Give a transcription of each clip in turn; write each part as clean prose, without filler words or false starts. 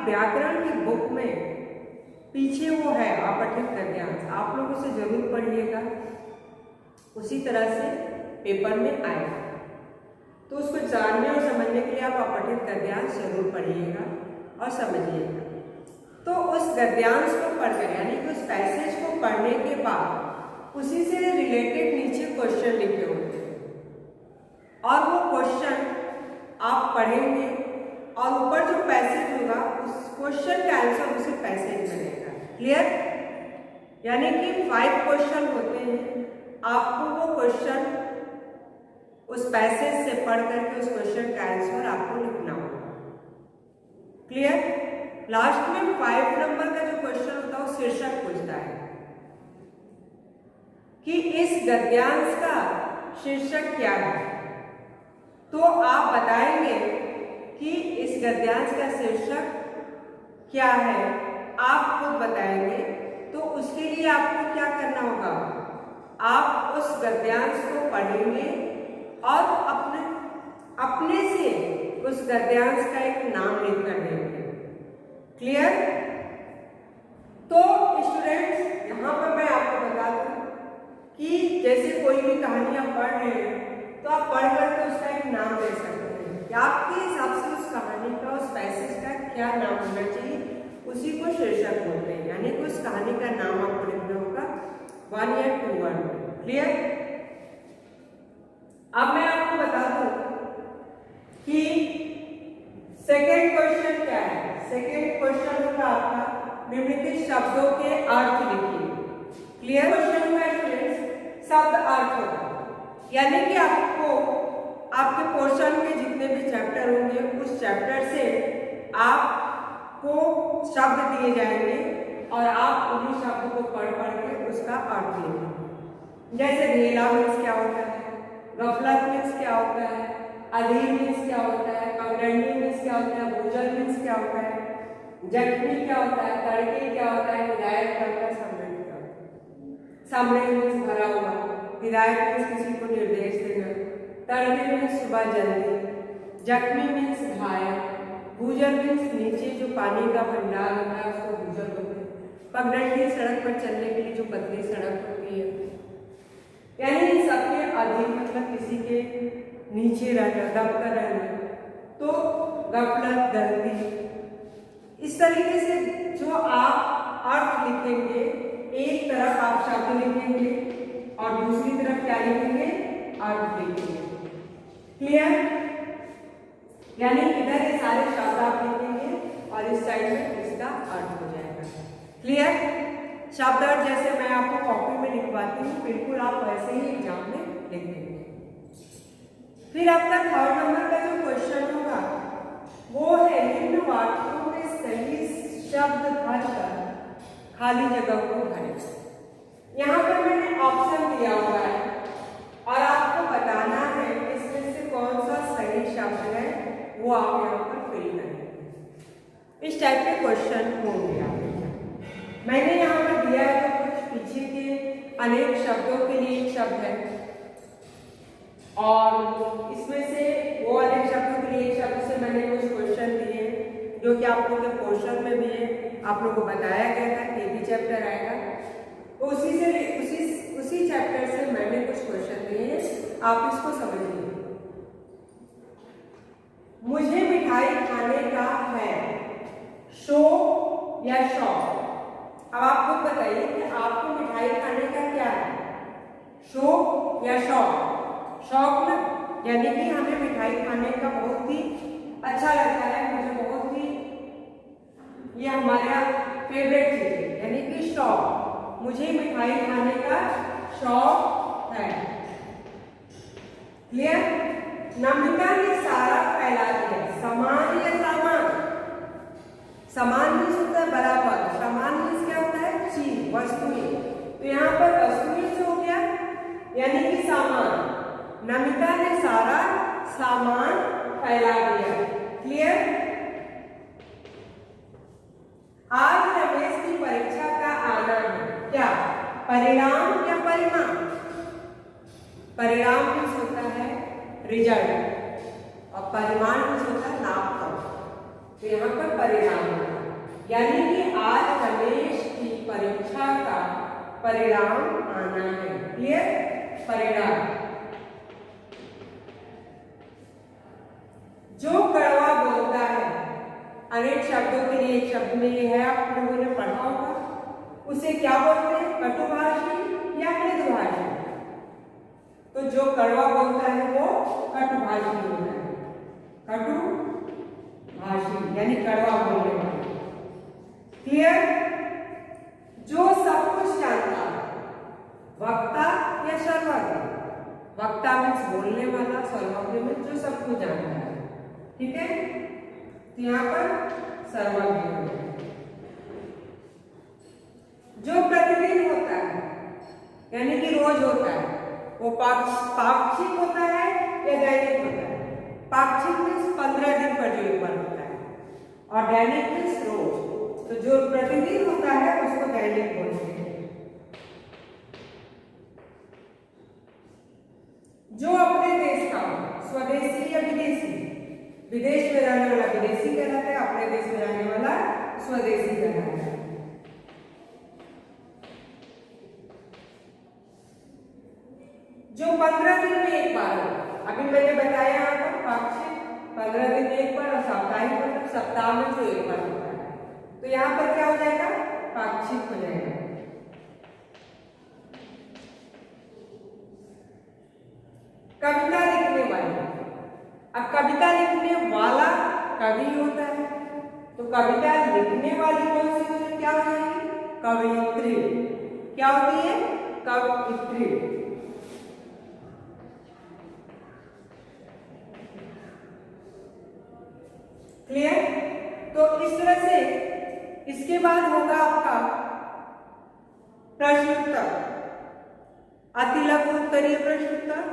व्याकरण की बुक में पीछे वो है अपठित गद्यांश, आप लोग उसे जरूर पढ़िएगा, उसी तरह से पेपर में आएगा। तो उसको जानने और समझने के लिए आप अपठित गद्यांश जरूर पढ़िएगा और समझिएगा। तो उस गद्यांश को पढ़कर यानी कि उस पैसेज को पढ़ने के बाद उसी से रिलेटेड नीचे क्वेश्चन लिखे होते हैं और वो क्वेश्चन आप पढ़ेंगे और ऊपर जो पैसेज होगा उस क्वेश्चन का आंसर उसी पैसेज में रहेगा। क्लियर? यानी कि 5 क्वेश्चन होते हैं, आपको वो क्वेश्चन उस पैसेज से पढ़ करके उस क्वेश्चन का आंसर आपको लिखना होगा। क्लियर? लास्ट में 5 नंबर का जो क्वेश्चन होता है वो शीर्षक पूछता है कि इस गद्यांश का शीर्षक क्या है। तो आप बताएंगे कि इस गद्यांश का शीर्षक क्या है, आप खुद बताएंगे। तो उसके लिए आपको क्या करना होगा, आप उस गद्यांश को पढ़ेंगे और अपने से उस गद्यांश का एक नाम लिख कर देंगे। क्लियर? तो स्टूडेंट्स यहाँ पर मैं आपको बता दूं कि जैसे कोई भी कहानी आप पढ़ रहे हैं तो आप पढ़ करके उसका एक नाम दे सकते हैं कि आपके हिसाब से उस कहानी का, उस पैसेज का क्या नाम होना चाहिए, उसी को शीर्षक बोलते हैं। यानी कि उस कहानी का नाम आपको लिखना होगा 1 या 2 वर्ड में। क्लियर? अब मैं आपको बता दूं कि सेकेंड क्वेश्चन क्या है। सेकेंड क्वेश्चन होगा आपका निम्नलिखित शब्दों के अर्थ लिखिए। क्लियर? क्वेश्चन में स्टूडेंट्स शब्द अर्थ होगा, यानी कि आपको आपके पोर्शन के जितने भी चैप्टर होंगे उस चैप्टर से आपको शब्द दिए जाएंगे और आप उन्हीं शब्द को पढ़ के उसका अर्थ लिखेंगे। जैसे ढेला मीन्स क्या होता है, गफलत मीन्स क्या होता है, अधीर मीन्स क्या होता है, पगडंडी मीन्स क्या होता है, भूजल मीन्स क्या होता है, जख्मी क्या होता है, तड़के क्या होता है, हिदायत क्या होता है, सम्मेलन क्या होता है। सम्मेलन मीन्स भरा हुआ, हिदायत मीन्स किसी को निर्देश देना, तड़के मीन्स सुबह जल्दी, जख्मी मीन्स घायल, भूजल मीन्स नीचे जो पानी का भंडार होता है उसको भूजल होते हैं, पगडंडी सड़क पर चलने के लिए जो पतली सड़क होती है। यानी इन सबके अधीन मतलब किसी के नीचे रहना, दबकर रहना। तो गफलत, गलती, इस तरीके से जो आप अर्थ लिखेंगे, एक तरफ आप शब्द लिखेंगे और दूसरी तरफ क्या लिखेंगे, अर्थ लिखेंगे। क्लियर? यानी इधर ये सारे शब्द आप लिखेंगे और इस साइड में इसका अर्थ हो जाएगा। क्लियर? शब्द अर्थ जैसे मैं आपको कॉपी में लिखवाती हूँ बिल्कुल आप वैसे ही एग्जाम में लिखेंगे। फिर आपका 3rd नंबर का जो क्वेश्चन होगा वो है निम्न वाक्यों में सही शब्द भरकर खाली जगह को भरें। यहाँ पर मैंने ऑप्शन दिया हुआ है और आपको बताना है इसमें से कौन सा सही शब्द है, वो आप यहाँ पर फिल करें। इस टाइप के क्वेश्चन होंगे आपके। मैंने यहाँ पर दिया है तो कुछ पीछे के अनेक शब्दों के लिए एक शब्द है और इसमें से वो अनेक शब्दों के लिए एक शब्द से मैंने कुछ क्वेश्चन दिए जो कि आप लोगों के पोर्शन में भी है, आप लोगों को बताया गया था कि भी चैप्टर आएगा तो उसी चैप्टर से मैंने कुछ क्वेश्चन दिए हैं, आप इसको समझिए। मुझे मिठाई खाने का है, शौक या शौक। अब आप खुद बताइए कि आपको मिठाई खाने का क्या है, शौक या शौक। शौक ना, यानी कि हमें मिठाई खाने का बहुत ही अच्छा लगता है, मुझे बहुत ही ये हमारा फेवरेट चीज है, यानी कि शौक। मुझे मिठाई खाने का शौक है। क्लियर? नमिता ने सारा फैला दिया, समान या सामान। समान मीन्स होता है बराबर, समान मीन्स क्या होता है, चीज, वस्तुएं। तो यहाँ पर वस्तुएं से हो गया यानी कि सामान। नमिता ने सारा सामान फैला दिया। क्लियर? आज रमेश की परीक्षा का आना है, क्या परिणाम या परिमाण। परिणाम मीन्स होता है रिजल्ट और परिमाण मीन्स होता है नाम। तो यहाँ पर परिणाम यानी कि आज रमेश की परीक्षा का परिणाम आना है। क्लियर? परिणाम। जो कड़वा बोलता है, अनेक शब्दों के लिए एक शब्द में ये है, आप लोगों ने पढ़ा होगा, उसे क्या बोलते हैं? कटुभाषी या मृदुभाषी। तो जो कड़वा बोलता है वो कटुभाषी होता है। कटुभाषी यानी कड़वा बोलने वाला। क्लियर? जो सब कुछ जानता है, वक्ता या सर्वज्ञ? वक्ता मीन्स बोलने वाला, सर्वज्ञ मीन्स जो सब कुछ जानता है। ठीक है? तो यहाँ पर सर्वज्ञ हो गया। जो प्रतिदिन होता है यानी कि रोज होता है, वो पाक्षिक होता है या दैनिक होता है? पाक्षिक मीन्स 15 दिन पर जो एक बार होता है, और दैनिक मीन्स रोज। तो जो प्रतिदिन होता है उसको दैनिक बोलते हैं। जो अपने देश का हो, स्वदेशी या विदेशी? विदेश में रहने वाला विदेशी कहलाता है, अपने देश में रहने वाला स्वदेशी कहलाता है। जो 15 दिन में एक बार हो, अभी मैंने बताया आपको पाक्षिक 15 दिन में एक बार, और साप्ताहिक मतलब सप्ताह में जो एक बार होता है। तो यहाँ पर क्या हो जाएगा? पाक्षिक हो जाएगा। कविता लिखने वाली। अब कविता लिखने वाला कवि होता है, तो कविता लिखने वाली कौन सी होती है? क्या हो जाएगी? कवयित्री। क्या होती है? कवयित्री। क्लियर? तो इस तरह से इसके बाद होगा आपका प्रश्नोत्तर, अति लघु उत्तरीय प्रश्नोत्तर,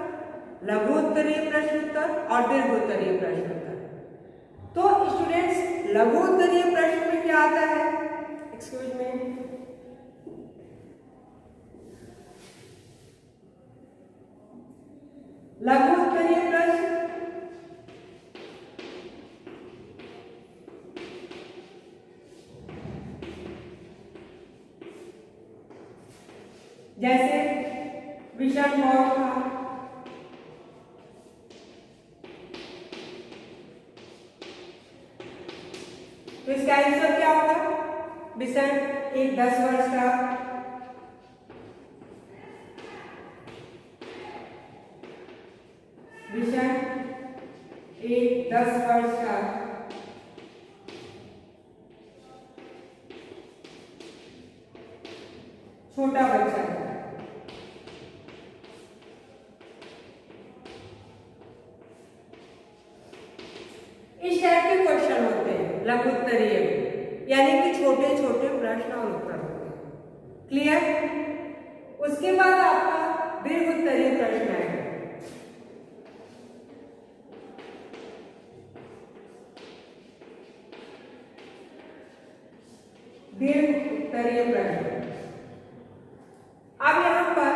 लघु उत्तरीय प्रश्नोत्तर और दीर्घ उत्तरीय प्रश्नोत्तर। तो स्टूडेंट्स, लघु उत्तरीय प्रश्न में क्या आता है? एक्सक्यूज मी, लघु उत्तरीय प्रश्न जैसे विषम कौन था, तो इसका आंसर क्या होगा? विषम एक 10 वर्ष का, विषम एक 10 वर्ष का, छोटा बच्चा। इस टाइप के क्वेश्चन होते हैं लघु उत्तरीय, यानी कि छोटे छोटे प्रश्न और उत्तर होते हैं। क्लियर? उसके बाद आपका दीर्घ उत्तरीय प्रश्न है। दीर्घ उत्तरीय प्रश्न। अब यहाँ पर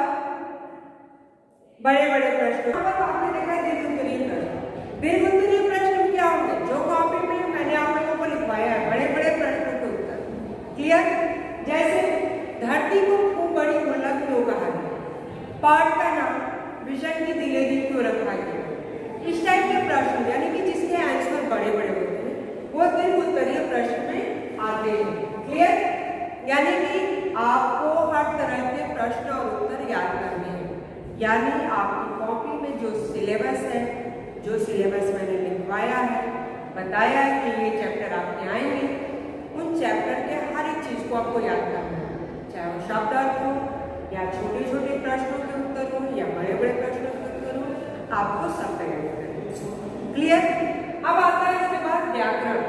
बड़े बड़े प्रश्न, आपने देखा दीर्घ उत्तरीय प्रश्न। दीर्घ उत्तरीय प्रश्न क्या होंगे? जो कॉपी में मैंने आप लोगों को लिखवाया है, बड़े बड़े प्रश्नों के उत्तर। क्लियर? जैसे धरती को खूब बड़ी गुल्लक क्यों कहा गया? पाठ का नाम विषम की दिलेरी क्यों रखा गया? इस टाइप के प्रश्न, यानी कि जिसके आंसर बड़े बड़े होते हैं, वो दीर्घ उत्तरीय प्रश्न में आते हैं। क्लियर? यानी कि आपको हर तरह के प्रश्न और उत्तर याद करने हैं। यानी आपकी कॉपी में जो सिलेबस है, जो सिलेबस मैंने लिखवाया है, बताया है कि ये चैप्टर आपके आएंगे, उन चैप्टर के हर एक चीज को आपको याद करना है, चाहे वो शब्द अर्थ हो या छोटे छोटे प्रश्नों के उत्तर हो या बड़े बड़े प्रश्नों के उत्तर हो, आपको सब तैयार करना। क्लियर? अब आता है इसके बाद व्याकरण।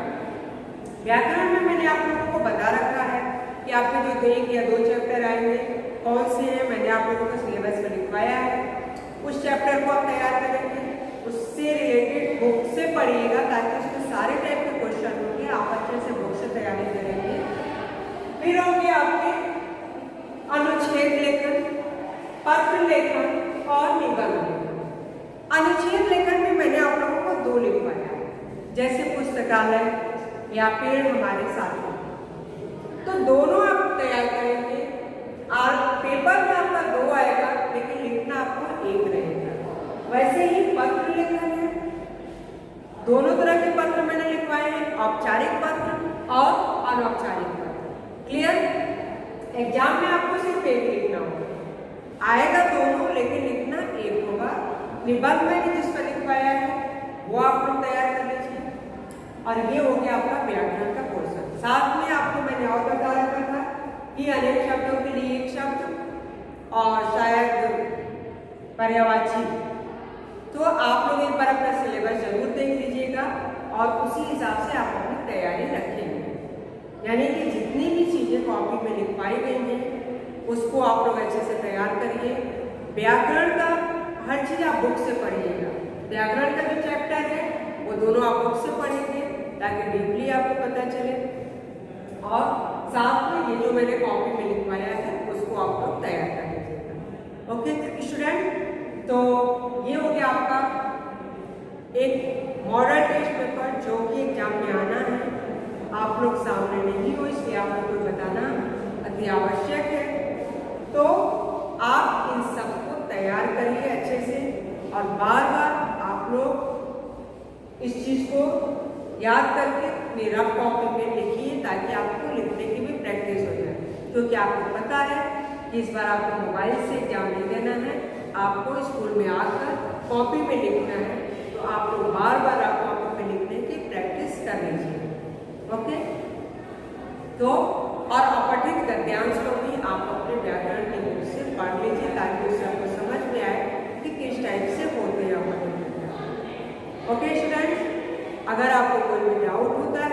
व्याकरण में मैंने आप लोगों को बता रखा है कि आपके जो 1 या 2 चैप्टर आएंगे कौन से हैं, मैंने आप लोगों को सिलेबस में लिखवाया है। उस चैप्टर को आप तैयार करेंगे, उससे रिलेटेड बुक से पढ़िएगा ताकि उसमें सारे टाइप के क्वेश्चन होंगे, आप अच्छे से बुक से तैयारी करेंगे। फिर होंगे आपके अनुच्छेद लेखन, पत्र लेखन और निबंध लेखन। अनुच्छेद लेखन में मैंने आप लोगों को 2 लिखवाया है, जैसे पुस्तकालय या पेड़ हमारे साथ, तो दोनों आप तैयार करेंगे और पेपर में आपका 2 आएगा लेकिन लिखना आपको 1 रहेगा। वैसे ही पत्र लेखन है, दोनों तरह के पत्र मैंने लिखवाए हैं, औपचारिक पत्र और अनौपचारिक पत्र। क्लियर? एग्जाम में आपको सिर्फ 1 लिखना होगा, आएगा दोनों लेकिन लिखना 1 होगा। निबंध मैंने जिस पर लिखवाया है वो आप लोग तैयार कर लीजिए। और ये हो गया आपका व्याकरण का पोर्शन। साथ में आपको मैंने और बता रखा था कि अनेक शब्दों के लिए एक शब्द और शायद पर्यायवाची। तो आप लोग एक बार अपना सिलेबस जरूर देख लीजिएगा और उसी हिसाब से आप अपनी तैयारी रखेंगे। यानी कि जितनी भी चीजें कॉपी में लिखवाई गई हैं उसको आप लोग अच्छे से तैयार करिए। व्याकरण का हर चीज आप बुक से पढ़िएगा। व्याकरण का जो चैप्टर है वो दोनों आप बुक से पढ़ेंगे ताकि डीपली आपको पता चले। और साथ में ये जो मैंने कॉपी में लिखवाया है उसको आप लोग तैयार कर लीजिएगा। ओके स्टूडेंट, तो ये हो गया आपका एक मॉडल टेस्ट पेपर जो कि एग्जाम में आना है। आप लोग सामने नहीं हो इसलिए आप लोग को बताना अति आवश्यक है। तो आप इन सबको तैयार करिए अच्छे से और बार बार आप लोग इस चीज को याद करके अपनी रफ कॉपी में लिखिए ताकि आपको लिखने की भी प्रैक्टिस हो जाए। क्योंकि आपको पता है कि इस बार आपको मोबाइल से एग्जाम नहीं देना है, आपको स्कूल में आकर कॉपी में लिखना है। तो आप लोग बार बार आप कॉपी में लिखने की प्रैक्टिस कर लीजिए। ओके, तो और अपठित गद्यांश को भी आप अपने व्याकरण के बुक से पढ़ लीजिए ताकि उससे आपको समझ में आए कि किस टाइप से होते हैं अपठित गद्यांश। ओके स्टूडेंट्स, अगर आपको कोई भी डाउट होता है